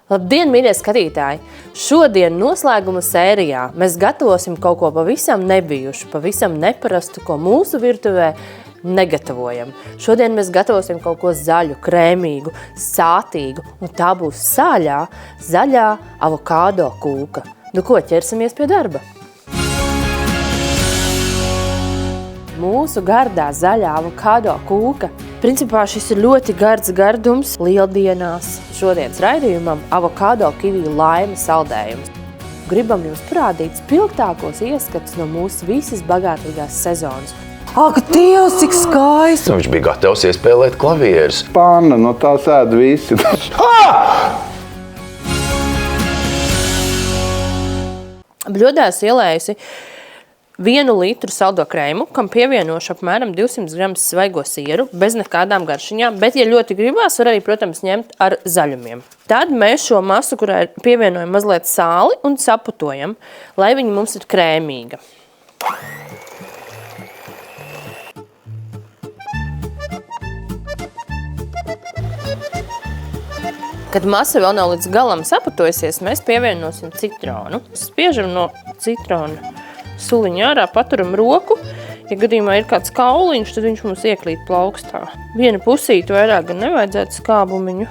Labdien, mīļie skatītāji! Šodien noslēguma sērijā mēs gatavosim kaut ko pavisam nebijušu, pavisam neparastu, ko mūsu virtuvē negatavojam. Šodien mēs gatavosim kaut ko zaļu, krēmīgu, sātīgu, un tā būs zaļā avokādo kūka. Nu ko, ķersimies pie darba? Mūsu gardā zaļā avokādo kūka. Principā šis ir ļoti gards gardums lieldienās. Šodienas raidījumam avokādo kiviju laime saldējums. Gribam jums parādīt spilgtākos ieskatus no mūsu visas bagātīgās sezonas. Ak, Dievs, cik skaisti! Viņš bija gatavs iespēlēt klavierus. Panna, no tās ēd visi. Bļodā ielējusi 1 litru saldo krēmu, kam pievienošu apmēram 200 gramus svaigo sieru, bez nekādām garšiņām, bet, ja ļoti gribās, var arī, protams, ņemt ar zaļumiem. Tad mēs šo masu, kurai pievienojam mazliet sāli un saputojam, lai viņa mums ir krēmīga. Kad masa vēl nav līdz galam saputojusies, mēs pievienosim citronu. Spiežam no citrona suliņa ārā, paturam roku. Ja gadījumā ir kāds kauliņš, tad viņš mums iekrīt plaukstā. Viena pusīte vairāk gan nevajadzētu skābumiņu.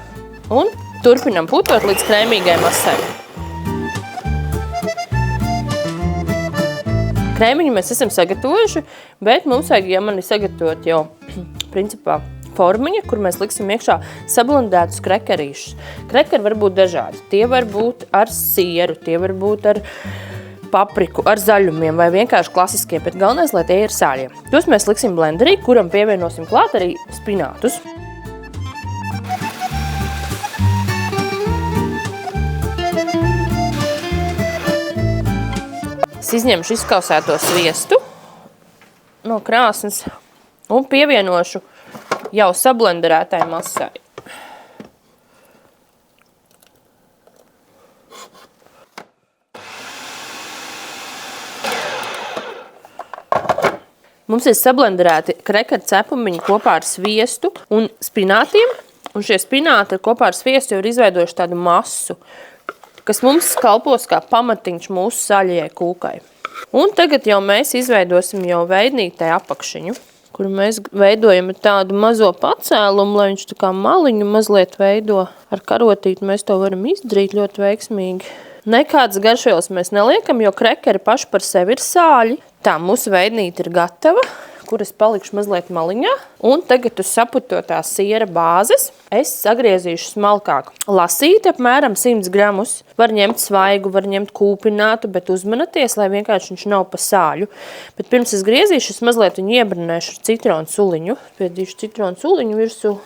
Un turpinam putot līdz krēmīgai masai. Krēmiņu mēs esam sagatavojuši, bet mums vajag, ja mani sagatavot jau principā formiņa, kur mēs liksim iekšā sablendētus krekerīšus. Krekeri var būt dažādi. Tie var būt ar sieru, tie var būt ar papriku, ar zaļumiem vai vienkārši klasiskie, bet galvenais, lai tie ir sāļie. Tos mēs liksim blenderī, kuram pievienosim klāt arī spinātus. Es izņemšu izkausēto sviestu no krāsnes un pievienošu jau sablenderētai masai. Mums ir sablenderēti krekeru cepumiņi kopā ar sviestu un spinātiem, un šie spināti kopā ar sviestu jau ir izveidojuši tādu masu, kas mums kalpos kā pamatiņš mūsu zaļajai kūkai. Un tagad jau mēs izveidosim jau veidnītai apakšiņu, kuru mēs veidojam tādu mazo pacēlumu, lai viņš tā kā maliņu mazliet veido. Ar karotīti mēs to varam izdarīt ļoti veiksmīgi. Nekādas garšvielas mēs neliekam, jo krekeri paši par sevi ir sāļi. Tā, mūsu veidnīte ir gatava, kuras palikšu mazliet maliņā. Un tagad uz saputotās siera bāzes es sagriezīšu smalkāk lasīti, apmēram 100 gramus. Var ņemt svaigu, var ņemt kūpinātu, bet uzmanieties, lai vienkārši viņš nav pa sāļu. Bet pirms es griezīšu, es mazliet viņu iebrinēšu ar citronu suliņu. Piedīšu citronu suliņu virsū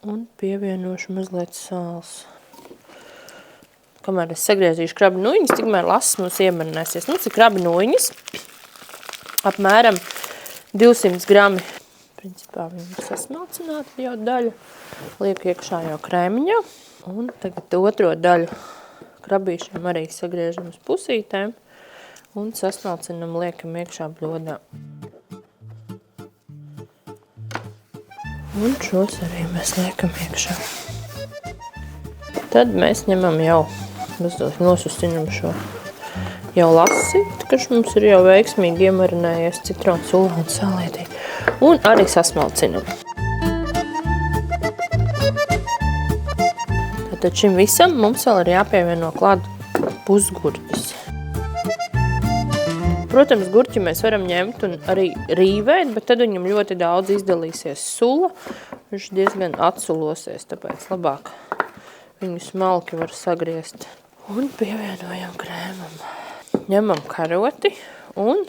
un pievienošu mazliet sāls. Kamēr es sagriezīšu krabi nuiņas, tikmēr lasas mums iemarinēsies. Mums ir krabi nuiņas, apmēram 200 grami. Principā viņi ir sasmalcināti jau daļu. Lieku iekšā jau krēmiņā. Un tagad otro daļu krabīšiem arī sagriežam uz pusītēm. Un sasmalcinam, liekam iekšā bļodā. Un šos arī mēs liekam iekšā. Tad mēs ņemam jau, nosustinam šo jau lasīt, kas mums ir jau veiksmīgi iemarinējies citronu sulā un sālītī. Un arī sasmalcinam. Tātad šim visam mums vēl ir jāpievieno klāt pusgurķis. Protams, gurķi mēs varam ņemt un arī rīvēt, bet tad viņam ļoti daudz izdalīsies sula. Viņš diezgan atsulosies, tāpēc labāk viņu smalki var sagriezt. Un pievienojam krēmam. Ņemam karoti un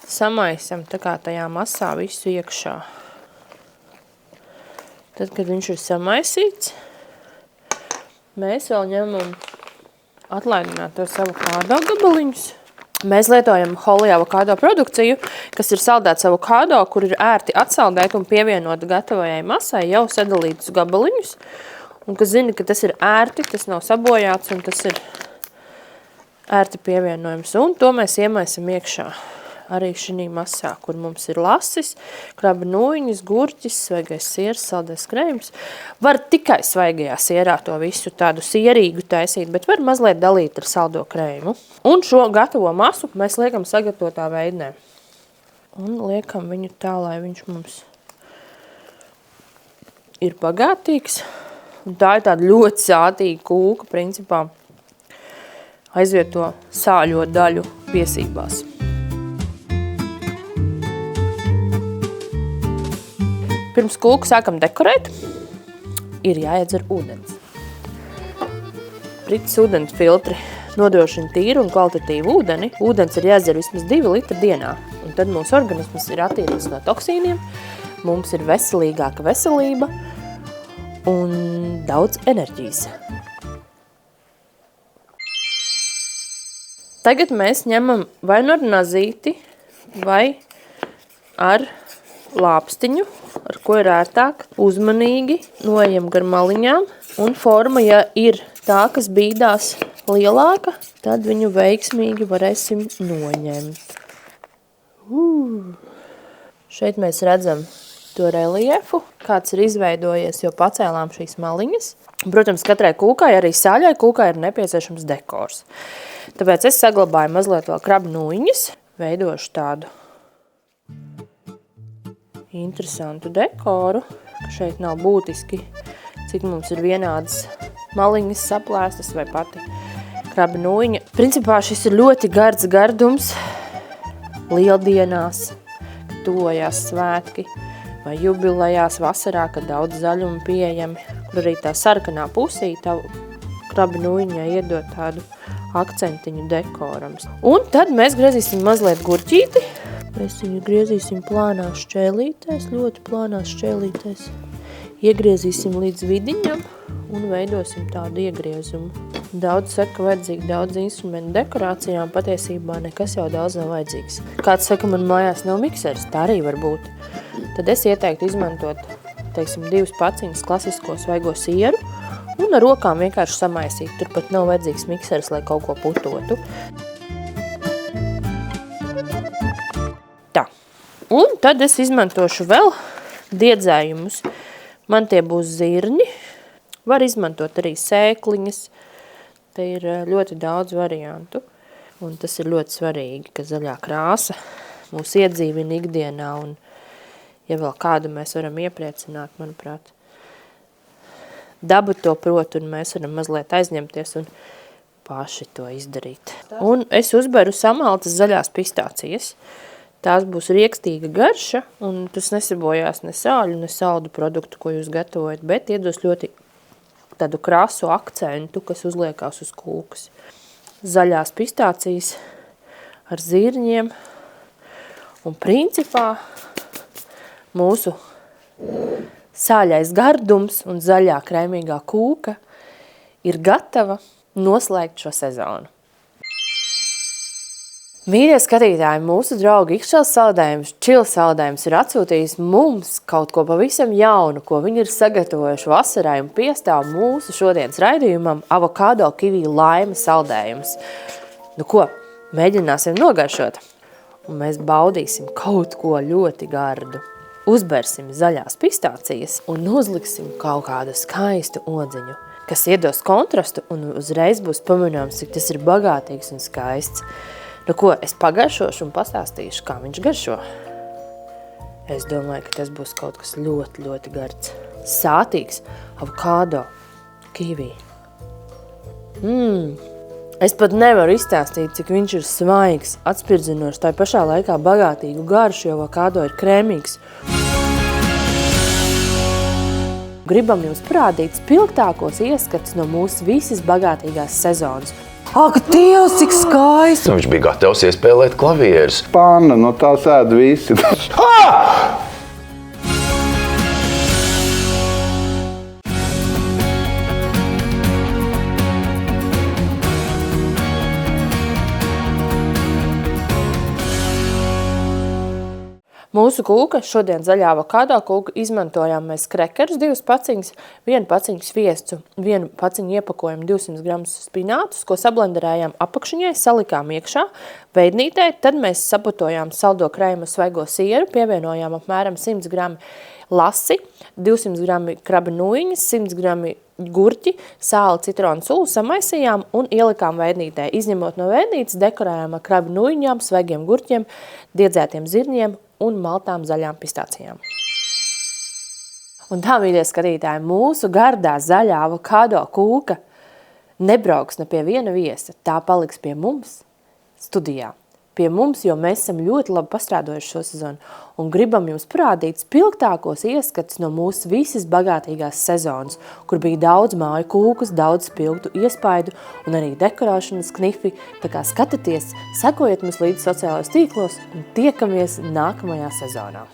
samaisam tā kā tajā masā visu iekšā. Tad, kad viņš ir samaisīts, mēs vēl ņemam atlaidinātos avokādo gabaliņus. Mēs lietojam Holly avokādo produkciju, kas ir saldēts avokādo, kur ir ērti atsaldēt un pievienot gatavajai masai jau sadalītus gabaliņus. Un kas zina, ka tas ir ērti, tas nav sabojāts un tas ir ērti pievienojums. Un to mēs iemaisam iekšā arī šī masā, kur mums ir lasis, kraba nūjiņas, gurķis, svaigais siers, saldais krējums. Var tikai svaigajā sierā to visu tādu sierīgu taisīt, bet var mazliet dalīt ar saldo krējumu. Un šo gatavo masu mēs liekam sagatavotā veidnē. Un liekam viņu tā, lai viņš mums ir bagātīgs. Un tā ir tāda ļoti sātīga kūka, principā. Aizvieto sāļo daļu piesībās. Pirms kūku sākam dekorēt, ir jāiedzer ūdens. Pritis ūdens filtri nodrošina tīru un kvalitatīvu ūdeni. Ūdens ir jāiedzer vismaz 2 litri dienā, un tad mūsu organisms ir attīrīts no toksīniem, mums ir veselīgāka veselība un daudz enerģijas. Tagad mēs ņemam vai nu ar nazīti, vai ar lāpstiņu, ar ko ir ērtāk, uzmanīgi noejam gar maliņām, un forma, ja ir tā, kas bīdās lielāka, tad viņu veiksmīgi varēsim noņemt. Šeit mēs redzam to reliefu, kāds ir izveidojies, jo pacēlām šīs maliņas. Protams, katrai kūkai, arī sāļai kūkai ir nepieciešams dekors. Tāpēc es saglabāju mazliet vēl krabu nūjiņas, veidošu tādu interesantu dekoru, ka šeit nav būtiski, cik mums ir vienādas maliņas saplēstas vai pati kraba nūjiņa. Principā šis ir ļoti gards gardums lieldienās, kad tuvojās svētki vai jubilejās vasarā, kad daudz zaļumu pieejami, kur arī tā sarkanā pusīta kraba nūjiņai iedot tādu akcentiņu dekoram. Un tad mēs griezīsim mazliet gurķīti. Mēs viņu griezīsim plānās šķēlītēs, ļoti plānās šķēlītēs. Iegriezīsim līdz vidiņam un veidosim tādu iegriezumu. Daudz saka, ka vajadzīgi daudz instrumentu dekorācijām, patiesībā nekas jau daudz nav vajadzīgs. Kāds saka, man mājās nav mikseris, tā arī var būt. Tad es ieteiktu izmantot, teiksim, 2 paciņas klasisko svaigo sieru, un ar rokām vienkārši samaisīt. Turpat nav vajadzīgs mikseris, lai kaut ko putotu. Tā. Un tad es izmantošu vēl diedzējumus. Man tie būs zirņi. Var izmantot arī sēkliņas. Te ir ļoti daudz variantu. Un tas ir ļoti svarīgi, ka zaļā krāsa mūs iedzīvina ikdienā. Un ja vēl kādu mēs varam iepriecināt, manuprāt, daba to prot, un mēs varam mazliet aizņemties un paši to izdarīt. Un es uzberu samaltas zaļās pistācijas. Tās būs riekstīga garša, un tas nesabojās ne sāļu, ne saldu produktu, ko jūs gatavojat, bet iedos ļoti tādu krasu akcentu, kas uzliekās uz kūkas. Zaļās pistācijas ar zirņiem, un principā mūsu sāļais gardums un zaļā krēmīgā kūka ir gatava noslēgt šo sezonu. Mīļie skatītāji, mūsu draugi Ikšķels saldējums, Čila saldējums ir atsūtījis mums kaut ko pavisam jaunu, ko viņi ir sagatavojuši vasarai un piestāv mūsu šodienas raidījumam avokado kiviju laima saldējums. Nu ko, mēģināsim nogaršot, un mēs baudīsim kaut ko ļoti gardu. Uzbersim zaļās pistācijas un uzliksim kaut kādu skaistu odziņu, kas iedos kontrastu un uzreiz būs pamanāms, cik tas ir bagātīgs un skaists. Nu ko, es pagaršošu un pastāstīšu, kā viņš garšo. Es domāju, ka tas būs kaut kas ļoti, ļoti gards. Sātīgs avokado kivī. Es pat nevaru izstāstīt, cik viņš ir svaigs, atspirdzinošs, tai pašā laikā bagātīgu garšu, jo avokado ir krēmīgs. Gribam jums parādīt spilgtākos ieskatus no mūsu visas bagātīgās sezonas. Ak, Dievs, cik skaisti! Viņš bija gatavs iespēlēt klavierus. Panna, no tā sēd visi. Mūsu kūka, šodien zaļā avokado kūka, izmantojām mēs krekerus, 2 paciņas, 1 paciņu sviestu, 1 paciņu iepakojumu, 200 gramus spinātus, ko sablenderējām apakšiņai, salikām iekšā veidnītē, tad mēs saputojām saldo krējumu svaigo sieru, pievienojām apmēram 100 grami lasi, 200 grami kraba nūjiņas, 100 grami gurķi, sāli, citronu sulu samaisījām un ielikām veidnītē. Izņemot no veidnītes, dekorējām ar krabu nūjiņām, svaigiem gurķiem, diedzētiem zirņiem un maltām zaļām pistācijām. Un tā, mīļie skatītāji, mūsu gardā zaļā avokado kūka nebrauks ne pie viena viesa, tā paliks pie mums studijā. Pie mums, jo mēs esam ļoti labi pastrādājuši šo sezonu un gribam jums parādīt spilgtākos ieskats no mūsu visas bagātīgās sezonas, kur bija daudz māju kūkas, daudz spilgtu iespaidu un arī dekorēšanas knifi. Tā kā skatieties, sekojiet mums līdz sociālajos tīklos un tiekamies nākamajā sezonā.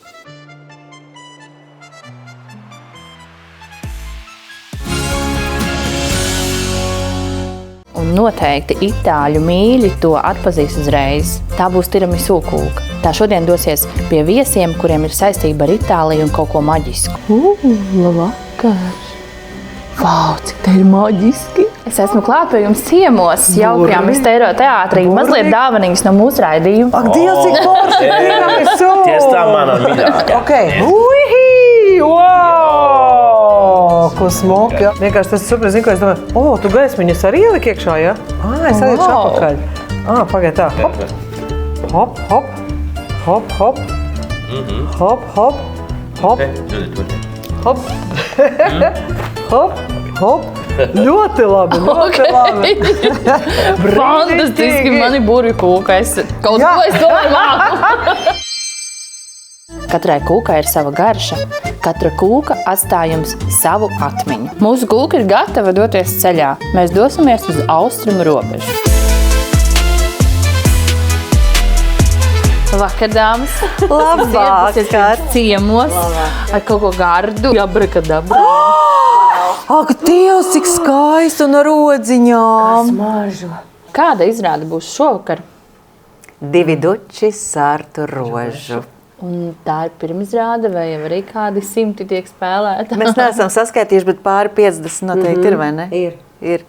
Un noteikti itāļu mīļi to atpazīs uzreiz. Tā būs tiramisu kūka. Tā šodien dosies pie viesiem, kuriem ir saistība ar Itāliju un kaut ko maģisku. Labvakar! Vau, cik tā ir maģiski! Es esmu klāt pie jums ciemos, jaukajā Mistēro teātrī, mazliet dāvanīgas no mūsu raidījuma. Ak, Dievs, cik forši tiramisu! Tieši tā manā mīļākā. Ok, uihī, wow! Ko smoki, ja? Vienkārši tas super, zinu, ko es domāju, tu gaismiņas arī ieliki iekšā, ja? Es aiziešu apakaļ. Pagaid tā, hop, hop, hop, hop, hop, hop, hop, hop, hop, hop, hop. Ļoti labi, ļoti labi. Fantastiski, mani burvju kūka. Kaut ko es domāju māku. Katrai kūkai ir sava garša. Katra kūka atstāj jums savu atmiņu. Mūsu kūka ir gatava doties ceļā. Mēs dosimies uz austrumu robežu. Vakar, dāmas. Labvakar. Ciemos ar kaut ko gardu. Jabrakadabra. Ak, Dievs, cik skaisti un ar odziņām. Smaržo. Kāda izrāde būs šovakar? 2 duči sārtu rožu. Un tā ir pirmizrāde, vai jau arī kādi 100 tiek spēlēta? Mēs neesam saskaitījuši, bet pāri 50 noteikti ir, vai ne? Ir.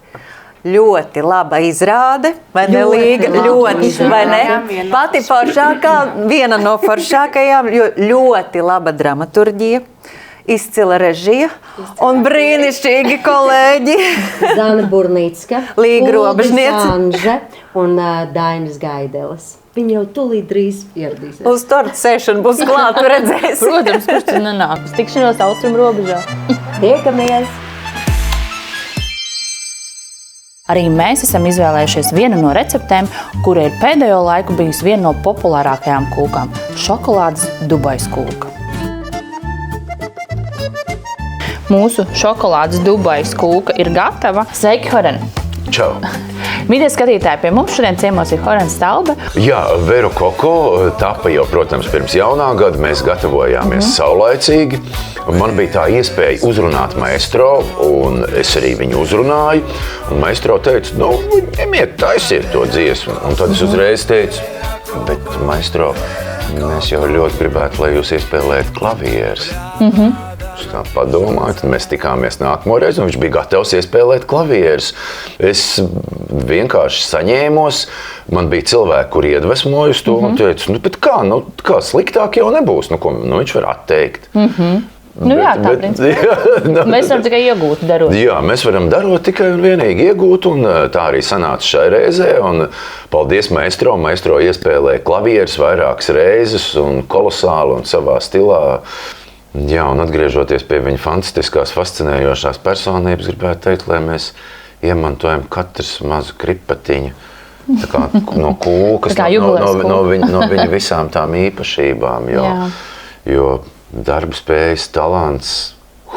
Ļoti laba izrāde, vai ne, Līga? Ļoti, vai ne? Pati foršākā, viena no foršākajām, jo ļoti laba dramaturģija, izcila režija un brīnišķīgi kolēģi. Zana Burnīcka, Līga Robežniece. Anže un Dainis Gaidelis. Viņi jau tūlīt drīz ieradīsies. Uz tortu sēšanu būs klāt, tu redzēsi. Protams, kurš tur nenāk. Uz tikšanos austrumu robežā. Tiekamies! Arī mēs esam izvēlējušies vienu no receptēm, kura ir pēdējo laiku bijusi viena no populārākajām kūkām – šokolādes Dubais kūka. Mūsu šokolādes Dubais kūka ir gatava. Sveiki, Horen! Čau! Mīļie skatītāji, pie mums šodien ciemos ir Horen Stalbe. Jā, Vero Koko tapa jau, protams, pirms jaunā gada. Mēs gatavojāmies saulaicīgi. Man bija tā iespēja uzrunāt maestro, un es arī viņu uzrunāju. Un maestro teica, ņemiet, taisiet to dziesmu. Un tad es uzreiz teicu, bet maestro, mēs jau ļoti gribētu, lai jūs iespēlējat klavieres. Es tā padomāju, tad mēs tikāmies nākamo reizi, un viņš bija gatavs iespēlēt klavieres. Es vienkārši saņēmos, man bija cilvēki, kuri iedvesmoja uz to, un teicu, bet kā sliktāk jau nebūs, viņš var atteikt. Jā, tā principā. Mēs varam tikai iegūt, darot. Jā, mēs varam darot tikai un vienīgi iegūt, un tā arī sanāca šai reizē, un paldies maestro. Maestro iespēlēja klavieres vairākas reizes, un kolosāli, un savā stilā. Jā, un atgriežoties pie viņa fantastiskās, fascinējošās personības, gribētu teikt, lai mēs iemantojam katrs mazu kripatiņu tā kā no kūkas, no viņa visām tām īpašībām, jo darba spējas, talants,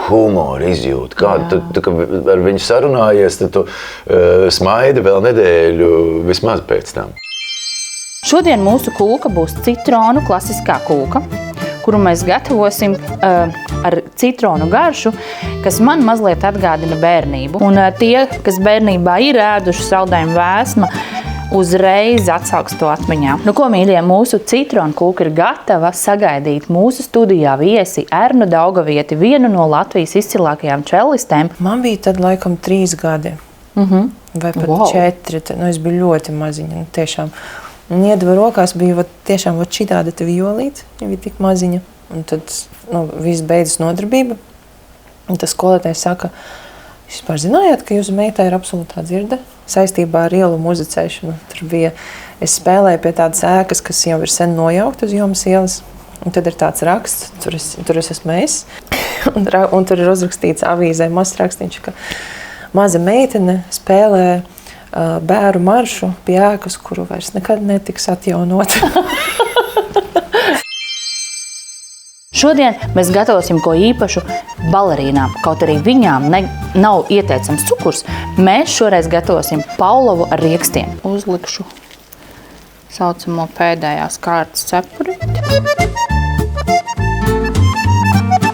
humora izjūta. Kādu tu ar viņu sarunājies, tad tu smaidi vēl nedēļu vismaz pēc tam. Šodien mūsu kūka būs citronu klasiskā kūka, kuru mēs gatavosim ar citronu garšu, kas man mazliet atgādina bērnību. Un tie, kas bērnībā ir ēduši saldējumu vēsma, uzreiz atsauks to atmiņā. Nu, ko, mīļie, mūsu citronu kūka ir gatava sagaidīt mūsu studijā viesi Ernu Daugavieti, vienu no Latvijas izcilākajām čellistēm. Man bija tad laikam 3 gadi. Vai pat 4. Es biju ļoti maziņa, tiešām. Un iedeva rokās bija tiešām šitāda te violīte, viņa bija tik maziņa. Un tad viss beidzas nodarbība. Un tas skolotājs saka, jūs vispār zinājāt, ka jūsu meitai ir absolūtā dzirde saistībā ar ielu muzicēšanu. Es spēlēju pie tādas ēkas, kas jau ir sen nojaukta uz Jomas ielas. Un tad ir tāds raksts, tur es esmu es. Un tur ir uzrakstīts avīzē mazs rakstīns, ka maza meitene spēlē bēru maršu pie ēkas, kuru vairs nekad netiks atjaunot. Šodien mēs gatavosim ko īpašu balerīnām. Kaut arī viņām nav ieteicams cukurs, mēs šoreiz gatavosim paulovu ar riekstiem. Uzlikšu saucamo pēdējās kārtas cepurīti.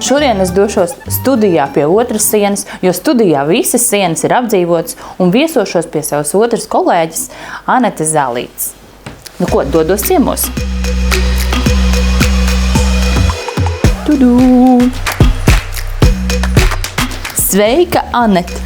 Šodien es došos studijā pie otras sienas, jo studijā visas sienas ir apdzīvotas un viesošos pie savas otras kolēģis Anetes Zālītes. Nu ko, dodos ciemos? Tudū! Sveika, Anete!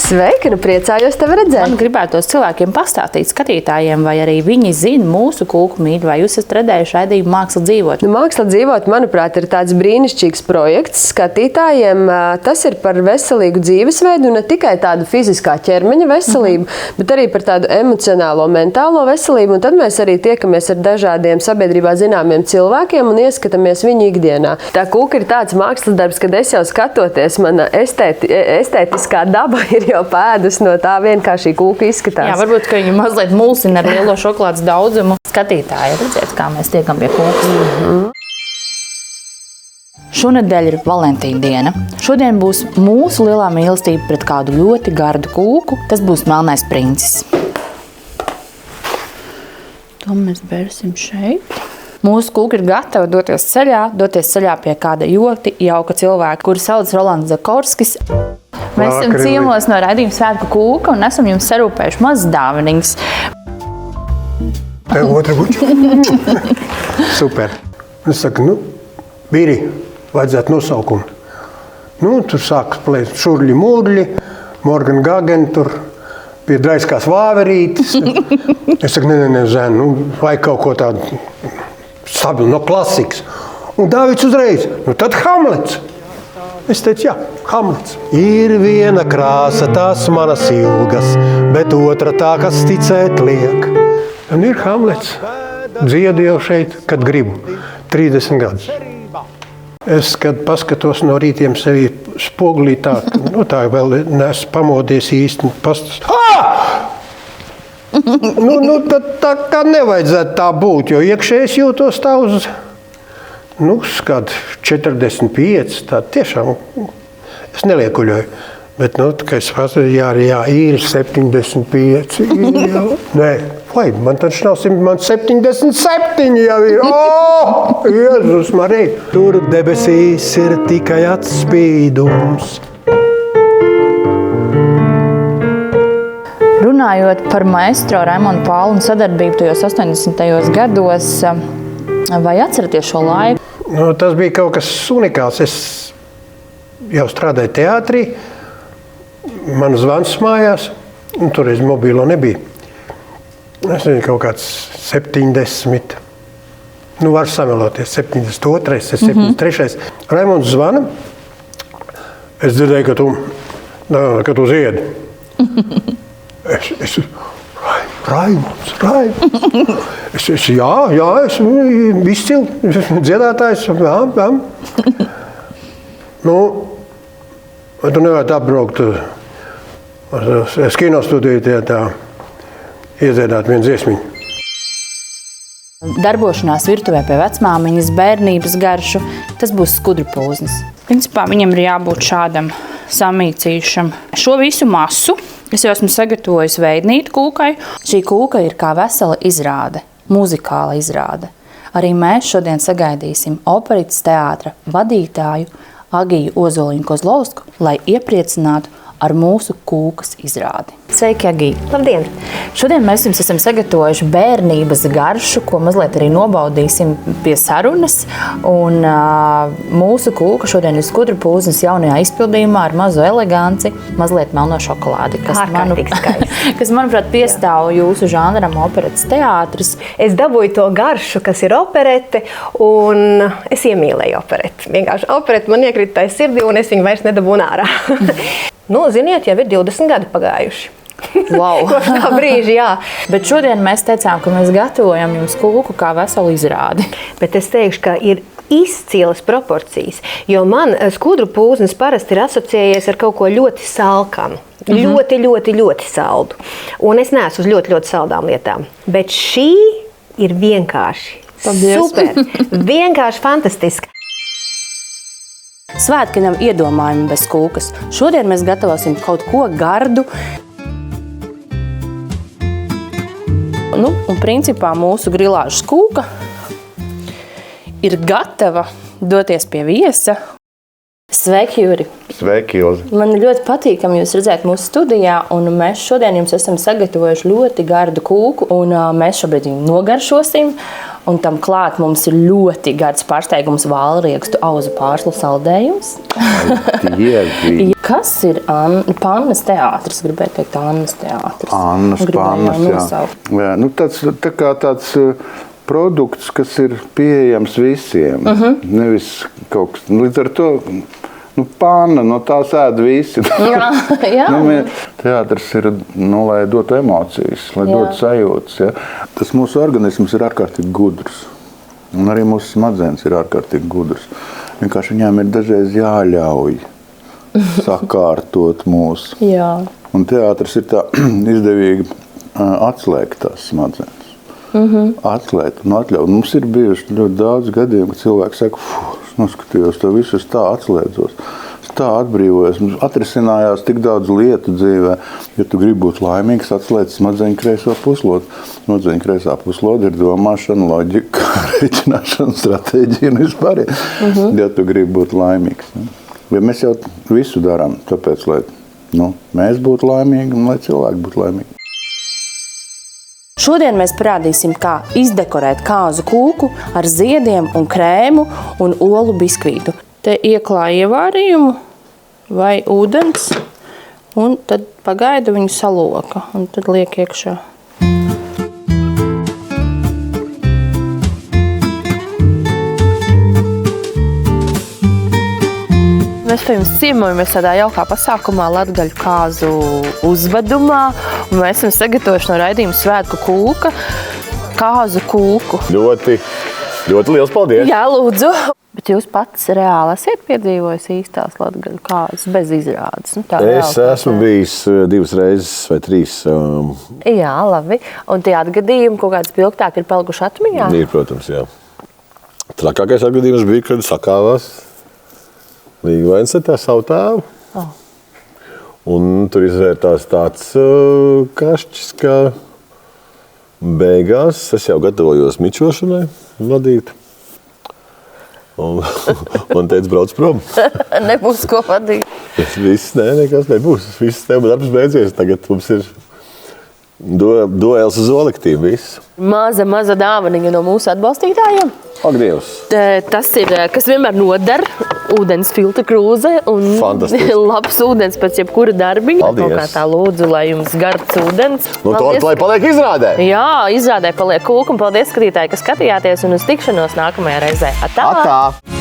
Sveika, priecājos tevi redzēt. Man gribētos cilvēkiem pastāstīt, skatītājiem, vai arī viņi zina mūsu kūku mīļu, vai jūs esat redzējuši raidījumu Māksla dzīvot? Māksla dzīvot, manuprāt, ir tāds brīnišķīgs projekts skatītājiem. Tas ir par veselīgu dzīvesveidu, ne tikai tādu fiziskā ķermeņa veselību, bet arī par tādu emocionālo, mentālo veselību. Un tad mēs arī tiekamies ar dažādiem sabiedrībā zināmiem cilvēkiem un ieskatāmies viņu ikdienā. Tā kūka ir tāds mākslas darbs, kad es jau skatoties, mana estētiskā daba ir jau pēdas no tā vien, kā šī kūka izskatās. Jā, varbūt, ka viņi mazliet mulsina ar lielo šokolādes daudzumu. Skatītāji, redziet, kā mēs tiekam pie kūkas. Šonedēļ ir Valentīna diena. Šodien būs mūsu lielā mīlestība pret kādu ļoti gardu kūku. Tas būs melnais princis. To mēs bērsim šeit. Mūsu kūka ir gatava doties ceļā pie kāda ļoti jauka cilvēka, kuru sauc Rolands Zakorskis. Mēs esam ciemos no raidījuma Svētku kūka un esam jums sarūpējuši mazas dāvaniņas. Tev otra buča. Super. Es saku, vīri, vajadzētu nosaukumu. Tur sākas plēt šurļi murļi, Morgan Gagen, tur pie draiskās vāverītes. Es saku, nē, zēn, vajag kaut ko tādu stabilu, no klasikas. Un Dāvids uzreiz, tad Hamlets. Es teicu, jā, Hamlets. Ir viena krāsa, tās manas ilgas, bet otra tā, kas ticēt liek. Un ir Hamlets. Dziedu jau šeit, kad gribu. 30 gadus. Es, kad paskatos no rītiem sevi spogulī tā vēl neesmu pamodies īsti. Tad tā kā nevajadzētu tā būt, jo iekšēji jūtos tā uz... Kad 45, tā tiešām es neliekuļoju. Bet, kā es pasaku, jā, ir 75. Nē, man taču nav 100, man 77 jau ir. Jēzus Marija! Tur debesīs ir tikai atspīdums. Runājot par maestro Raimondu Paulu un sadarbību tajos 80. gados, vai atceraties šo laiku? Tas bija kaut kas unikāls. Es jau strādāju teātrī, man zvans mājās, un toreiz mobīlo nebija. Es nezinu, kaut kāds 70, var sameloties, 72, 73. Raimonds zvana, es dzirdēju, ka tu ziedi. Es Raimonds. Jā, esmu izcili dziedātājs. Vai tu nevarētu apbraukt uz kinostudiju tā iedziedāt vienu dziesmiņu? Darbošanās virtuvē pie vecmāmiņas, bērnības garšu, tas būs skudru pūznis. Principā viņam ir jābūt šādam samīcīšam. Šo visu masu es jau esmu sagatavojusi veidnīti kūkai. Šī kūka ir kā vesela izrāde, muzikāla izrāde. Arī mēs šodien sagaidīsim Operitas teātra vadītāju Agiju Ozoliņu Kozlovsku, lai iepriecinātu ar mūsu kūkas izrādi. Sveiki, Agī! Labdien! Šodien mēs jums esam sagatavojuši bērnības garšu, ko mazliet arī nobaudīsim pie sarunas. Un mūsu kūka šodien ir skudru pūznes jaunajā izpildījumā ar mazu eleganci, mazliet melno šokolādi, kas manuprāt, piestāv jūsu žanram operetes teātris. Es dabūju to garšu, kas ir operete, un es iemīlēju opereti. Vienkārši operete man iekrita tai sirdī, un es viņu vairs nedabūnu ārā. Nu, ziniet, jau ir 20 gadi pagājuši. Wow. Kopš tā brīža, jā. Bet šodien mēs teicām, ka mēs gatavojam jums kūku kā veselu izrādi. Bet es teikšu, ka ir izcilas proporcijas, jo man skudru pūznes parasti ir asociējies ar kaut ko ļoti salkanu. Ļoti saldu. Un es neesmu uz ļoti saldām lietām. Bet šī ir vienkārši super. Vienkārši fantastiska. Svētki nav iedomājumi bez kūkas. Šodien mēs gatavosim kaut ko gardu. Un principā mūsu grilāžas kūka ir gatava doties pie viesa. Sveiki, Juri! Sveiki, Ilze! Man ļoti patīkami jūs redzēt mūsu studijā, un mēs šodien jums esam sagatavojuši ļoti gardu kūku, un mēs šobrīd viņu nogaršosim, un tam klāt mums ir ļoti gards pārsteigums vālriekstu auzu pārslu saldējums. Kas ir Pannas teātris? Gribēju teikt Annas teātris. Pannas, jā. Nu, tāds produkts, kas ir pieejams visiem. Nevis kaut kas. Līdz ar to panna, no tās ēd visi. Teātris ir, lai dotu emocijas, lai dotu sajūtas. Ja? Tas mūsu organisms ir ārkārtīgi gudrs. Un arī mūsu smadzenes ir ārkārtīgi gudrs. Vienkārši viņām ir dažreiz jāļauj sakārtot mūs. Un teātris ir tā izdevīgi atslēgt tās smadzenes. Atklāt un atļaut. Mums ir bijuši ļoti daudz gadiem, kad cilvēki saka, es noskatījos to visu, es tā atslēdzos, es tā atbrīvojos. Mums atrisinājās tik daudz lietu dzīvē. Ja tu gribi būt laimīgs, atslēdz smadzeņu kreiso puslodu. Smadzeņu kreisā pusloda ir domāšana, loģika, rēķināšana, stratēģija un vispār. Ja tu gribi būt laimīgs. Ja mēs jau visu darām, tāpēc, lai mēs būtu laimīgi un lai cilvēki būtu laimīgi. Šodien mēs parādīsim, kā izdekorēt kāzu kūku ar ziediem un krēmu un olu biskvītu. Te ieklāj ievārījumu vai ūdens, un tad pagaida viņu saloka, un tad liek iekšā. Mēs pie jums ciemojamies tādā jaukā pasākumā Latgaļu kāzu uzvedumā, un mēs esam sagatavojuši no raidījuma Svētku kūka, kāzu kūku. Ļoti liels paldies! Jā, lūdzu! Bet jūs pats reāli esat piedzīvojis īstās Latgaļu kāzas bez izrādes? Es esmu bijis 2 reizes vai 3. Jā, labi. Un tie atgadījumi kaut kāds spilgtāk ir palikuši atmiņā? Ir, protams, jā. Trakākais atgadījums bija, kad sakāvās Līgvains ar tā savu tēvu. Un tur izvērtās tāds kašķis, ka beigās es jau gatavojos mičošanai vadīt. Un teica, brauc prom. Nebūs ko vadīt. Nekas nebūs. Viss tev darbs beidzies. Tagad mums ir duels uz olektīvu viss. Maza dāvaniņa no mūsu atbalstītājiem. Ak, Dievs! Tas ir, kas vienmēr nodar, ūdens filtra krūze un labs ūdens pēc jebkura darbiņa. Paldies! Kā tā lūdzu, lai jums gards ūdens. Lai paliek izrādē! Jā, izrādē paliek kūka, un paldies skatītāji, ka skatījāties, un uz tikšanos nākamajā reizē. Atā!